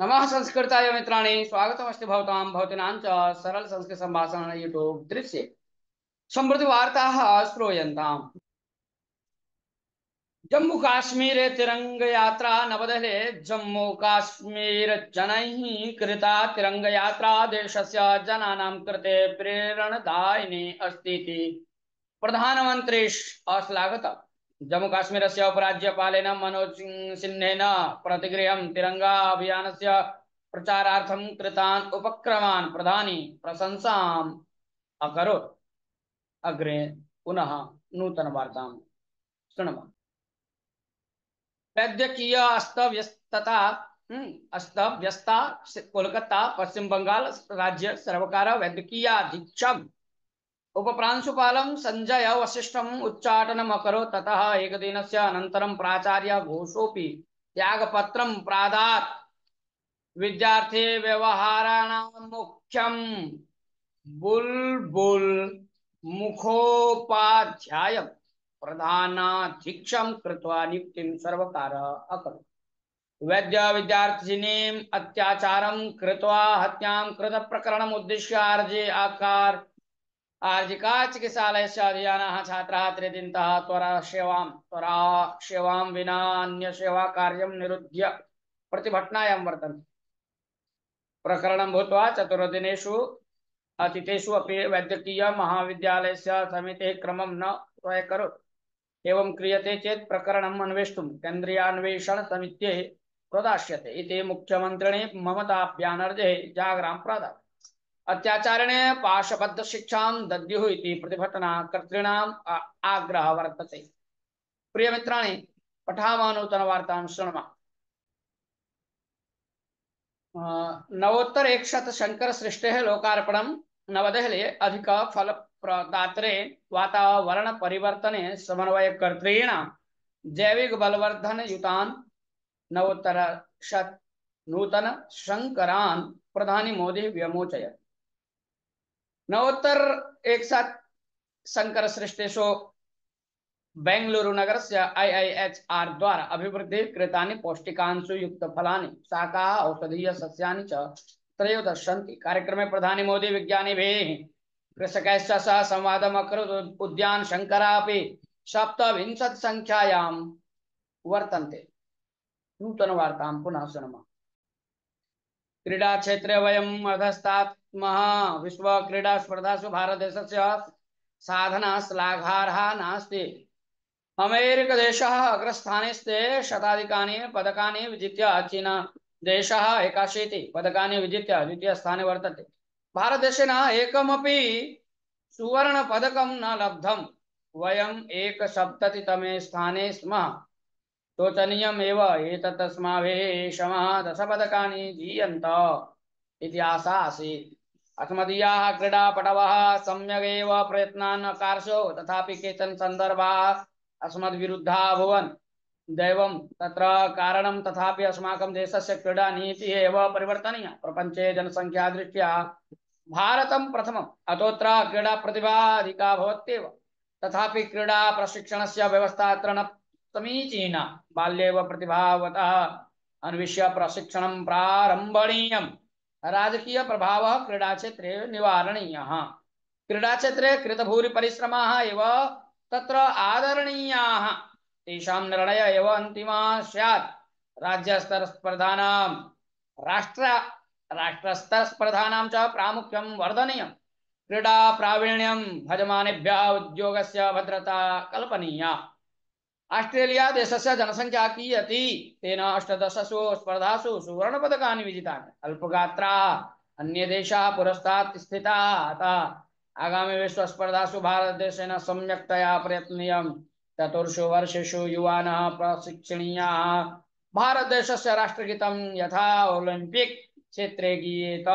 नमः संस्कृताय मित्राणि स्वागतमस्ति भवतां भवतीनां च सरल संस्कृत संभाषण यूट्यूब दृश्ये समृद्धि वार्ताः श्रूयन्ताम्। जम्मू काश्मीर तिरंग यात्रा नवदेहले जम्मू काश्मीर जनैः कृता तिरंग यात्रा देशस्य जनानां कृते प्रेरणादायिनी अस्ति इति प्रधानमन्त्री अश्लाघत। जम्मू काश्मीरस्य उपराज्यपालेन मनोज सिन्हेन प्रतिगृहं तिरंगा अभियानस्य प्रचारार्थं कृतान् उपक्रमान् प्रधानी प्रशंसाम् अकरोत्। अग्रे पुनः नूतनवार्तां शृणुमः। वैद्यकीय अस्तव्यस्तता अस्तव्यस्ता कोलकाता पश्चिम बंगाल राज्य सर्वकार वैद्यकीय अधीक्षक उपप्रांशुपालं संजय वसिष्ठम् उच्चाटनम् अकरोत्। ततः एकदिनस्य अनन्तरं प्राचार्य घोषोऽपि त्यागपत्रं प्रादात्। विद्यार्थी व्यवहाराणां मुख्यं बुलबुल मुखोपाध्यायं प्रधानाधीक्षं कृत्वा नियुक्तिं सर्वकारः अकरोत्। वैद्य विद्यार्थिनीम् अत्याचारं कृत्वा हत्यां कृतप्रकरणम् उद्दिश्य आर्जिका चिकित्सालयस्य अधियानाः छात्राः त्रिदिनतः त्वरा सेवां विना अन्यसेवा कार्यं निरुध्य प्रतिभटनायां वर्तन्ते। प्रकरणं भूत्वा चतुर्दिनेषु अतिथेषु अपि वैद्यकीय महाविद्यालयस्य समितिः क्रमं न स्वीकरोत्। एवं क्रियते चेत् प्रकरणम् अन्वेष्टुं केन्द्रीयान्वेषण समित्यै प्रदास्यते इति मुख्यमन्त्रिणे ममता ब्यानर्जी जागरां प्रदत्त। अत्याचारेण पाशबद्ध शिक्षां दद्युः इति प्रतिभटनाकर्तॄणाम् आग्रहः वर्तते। प्रिय मित्राणि, पठामः नूतनवार्तां शृणुमः। नवोत्तर 100 शंकर सृष्टेः लोकार्पणं नवदेहली अधिक फलप्रदात्रे वातावरण परिवर्तने समन्वयकर्तॄणां जैविक बलवर्धन युतान् नवोत्तर शत नूतन शंकरान् प्रधानी मोदी व्यमोचयत्। नवोत्तर 100 शंकर सृष्टेषु बेंगलुरु नगरस्य IIHR द्वारा अभिवृद्धि कृतानि पौष्टिकांशु युक्त फलानि शाकाः औषधीय सस्यानि च त्रयोदश सन्ति। कार्यक्रमे प्रधानी मोदी विज्ञानिभिः कृषकैश्च सह संवादम् अकरोत्। उद्यान शंकराः अपि 27 संख्यायां वर्तन्ते। नूतनवार्तां पुनः शृणुमः। क्रीडा क्षेत्रे वयम् अधस्तात्मः। विश्व क्रीडा स्पर्धासु भारतदेशस्य साधना श्लाघार्हा नास्ति। अमेरिका देशः अग्रस्थाने स्थे। शताधिकानि पदकानि विजित्य चीना देशः 81 पदकानि विजित्य द्वितीयस्थाने वर्तते। भारतदेशेन एकमपि सुवर्णपदकं न लब्धम्। वयम् 170तमे स्थाने स्मः। शोचनीयम् एव एतत् अस्माभिः शमः 10 पदकानि जीयन्त इति आशा आसीत्। अस्मदीयाः क्रीडापटवः सम्यगेव प्रयत्नान् अकारसो, तथापि केचन सन्दर्भाः अस्मद्विरुद्धाः अभवन्। दैवं तत्र कारणं। तथापि अस्माकं देशस्य क्रीडा नीतिः एव परिवर्तनीया। प्रपञ्चे जनसंख्यादृष्ट्या भारतं प्रथमम्, अतोऽत्र क्रीडा प्रतिभा अधिका भवत्येव। तथापि क्रीडा प्रशिक्षणस्य व्यवस्था अत्र न समीचीना। बाल्येव प्रतिभावतः अन्विष्य प्रशिक्षणं प्रारम्भणीयम्। राजकीय प्रभावः क्रीडा क्षेत्रे निवारणीयः। क्रीडा क्षेत्रे कृतभूरि परिश्रमाः एव तत्र आदरणीयाः। तेषां निर्णयः एव अन्तिमः स्यात्। राज्यस्तर स्पर्धानां राष्ट्रस्तर स्पर्धानां च प्रामुख्यं वर्धनीयम्। क्रीडा प्रावीण्यं भजमानेभ्यः उद्योगस्य भद्रता कल्पनीया। ऑस्ट्रेलिया देशस्य जनसंख्या कियती? तेन 18 स्पर्धासु सुवर्णपदकानि विजितानि। अल्पगात्राः अन्ये देशाः पुरस्तात् स्थिताः। अतः आगामी विश्वस्पर्धासु भारतदेशेन सम्यक्तया प्रयत्नीयम्। चतुर्षु वर्षेषु युवानः प्रशिक्षणीयाः। भारतदेशस्य राष्ट्रगीतं यथा ओलिम्पिक क्षेत्रे गीयेत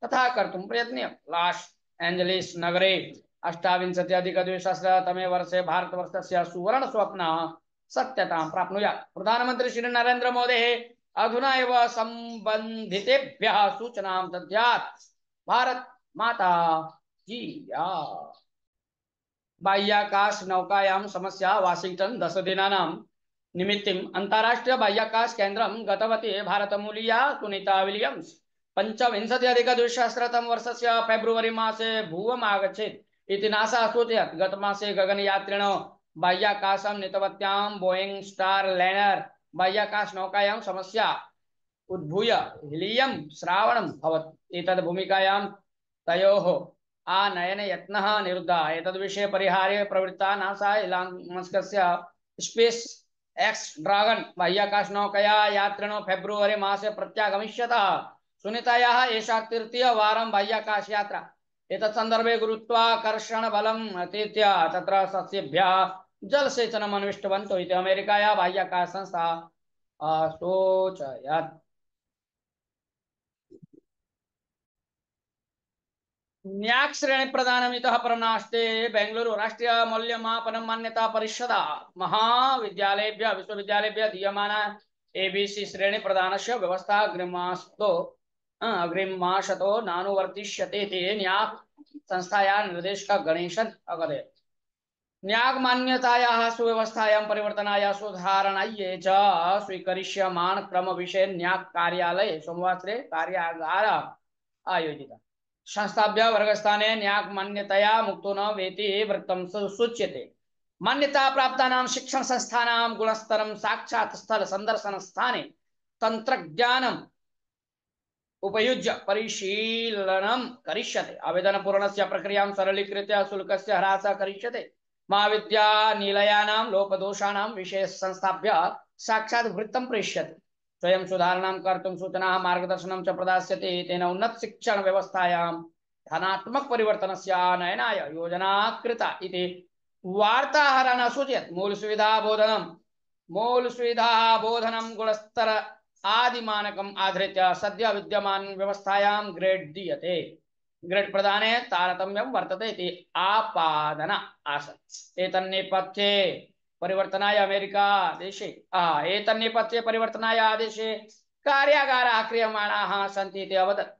तथा कर्तुं प्रयत्नीयम्। लॉस एंजलिस नगरे 28-अधिक-द्विसहस्रतमे वर्षे भारतवर्षस्य सुवर्ण स्वप्नः सत्यतां प्राप्नुयात्। प्रधानमन्त्री श्री नरेन्द्र मोदी अधुना एव संबंधितेभ्यः सूचनां दद्यात्। भारत माता की जय। बाह्याकाश नौकायां समस्या। वाशिंगटन 10 दिनानां निमित्तिम् अन्ताराष्ट्रीय बाह्याकाश केन्द्रं गतवती भारतमूलीया सुनीता विलियम्स् 25-अधिक-द्विसहस्रतम वर्षस्य फेब्रुवरी मासे भुवम् आगच्छेत् इति नासा सूचयत्। गतमासे गगनयात्रिणो बाह्याकाशं नीतवत्यां बोइंग स्टारलाइनर बाह्याकाशनौकायां समस्या उद्भूय हीलियम श्रावणम् अभवत्। एतद् भूमिकायां तयोः आनयनयत्नः निरुद्धः। एतद्विषये परिहारे प्रवृत्ता नासा इलान् मस्कस्य स्पेस एक्स ड्रागन बाह्याकाशनौकया यात्रिणो फेब्रुवरी मासे प्रत्यागमिष्यतः। सुनीतायाः एषा तृतीयवारं बाह्याकाश यात्रा। एतत् सन्दर्भे गुरुत्वाकर्षण बलम् अतीत्य तत्र सस्येभ्यः जलसेचनम् अन्विष्टवन्तौ इति अमेरिकायाः बाह्याकाश संस्था असूचयत्। न्याक् श्रेणी प्रदानमितः परमनास्ते बेंगलुरु राष्ट्रीय मूल्यमापन मान्यता परिषद महाविद्यालयेभ्यः विश्वविद्यालयेभ्यः दीयमाना एबीसी श्रेणी प्रदानस्य व्यवस्था अग्रिमाशतो नानुवर्तिष्यते इति न्याक् संस्थायाः निर्देशकः गणेशन् अवदत्। न्याक् मान्यतायाः सुव्यवस्थायां परिवर्तनाय सुधारणायै च स्वीकरिष्यमाण क्रमविषये न्याक् कार्यालये सोमवासरे कार्यागारः आयोजितः। संस्थाभ्यः वर्गस्थाने न्याक् मान्यतया मुक्तो न वेति वृत्तं सूच्यते। मान्यता प्राप्तानां शिक्षण संस्थानां गुणस्तरं साक्षात् स्थल संदर्शन स्थाने तंत्रज्ञानम् उपयुज्य परिशीलनं करिष्यते। आवेदन पूरणस्य प्रक्रियां सरलीकृत्य शुल्कस्य ह्रासः करिष्यते। महाविद्यानिलयानां लोपदोषाणां विषये संस्थाभ्यः साक्षात् वृत्तं प्रेष्यते। स्वयं सुधारणं कर्तुं सूचनाः मार्गदर्शनं च प्रदास्यते। तेन उन्नत शिक्षण व्यवस्थायां धनात्मक परिवर्तनस्य आनयनाय योजना कृता इति वार्ताहरेण सूचयत्। मूल सुविधा बोधनं गुणस्तर आदि मानकम् आधृत्य सद्य विद्यमान व्यवस्थायां ग्रेड दीयते। ग्रेड प्रदाने तारतम्यं वर्तते इति आपादन आसीत्। एतन्नेपथ्ये परिवर्तनाय अमेरिका देशे एतन्नेपथ्ये परिवर्तनाय आदेशे कार्यागाराः क्रियमाणाः सन्ति इति अवदत्।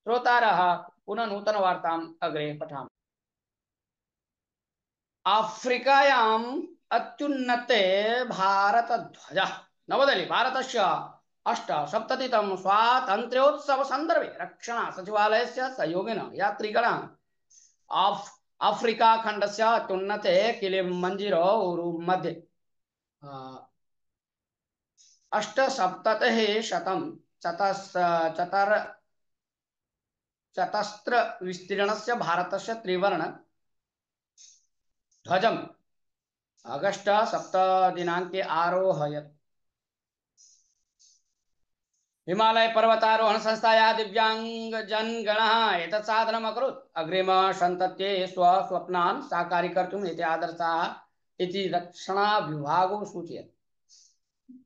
श्रोतारः पुनः नूतन वार्ताम् अग्रे पठामः। आफ्रिकायाम् अत्युन्नते भारतध्वजः नवदेहली भारतस्य 870तम स्वातन्त्र्योत्सव संदर्भे रक्षण सचिवालयस्य सहयोगेन यात्रिगणाः आफ्रिका खण्डस्य अत्युन्नते किलिमञ्जारो मध्ये 870 विस्तीर्णस्य भारतस्य त्रिवर्ण ध्वजम् अगस्ट 7 दिनांके आरोहयत्। हिमालय पर्वतारोहण संस्थायाः दिव्यांगजनगणः एतत् साधनम् अकरोत्। अग्रिम सन्तत्यै स्वस्वप्नान् साकारीकर्तुम् एते आदर्शाः इति रक्षणा विभागो सूचयत्।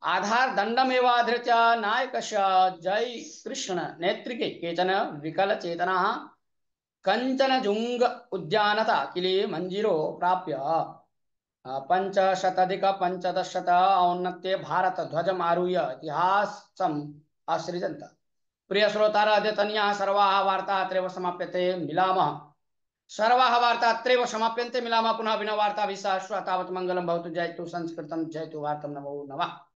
आधार दण्डमेव आधृत्य नायकस्य जय कृष्ण नेतृत्वे केचन विकलचेतनाः कञ्चनजुङ्ग उद्यानतः किलिमञ्जारो प्राप्य 500-1500 औन्नत्ये भारत ध्वजम् आरुह्य इतिहासम् असृजन्त। प्रिय श्रोतारः अद्यतनीयाः सर्वाः वार्ताः अत्रैव समाप्यते। मिलामः। सर्वाः वार्ताः अत्रैव समाप्यन्ते। मिलामः पुनः विनवार्ताभिः सह। तावत् मङ्गलं भवतु। जयतु संस्कृतं जयतु भारतं। नमो नमः।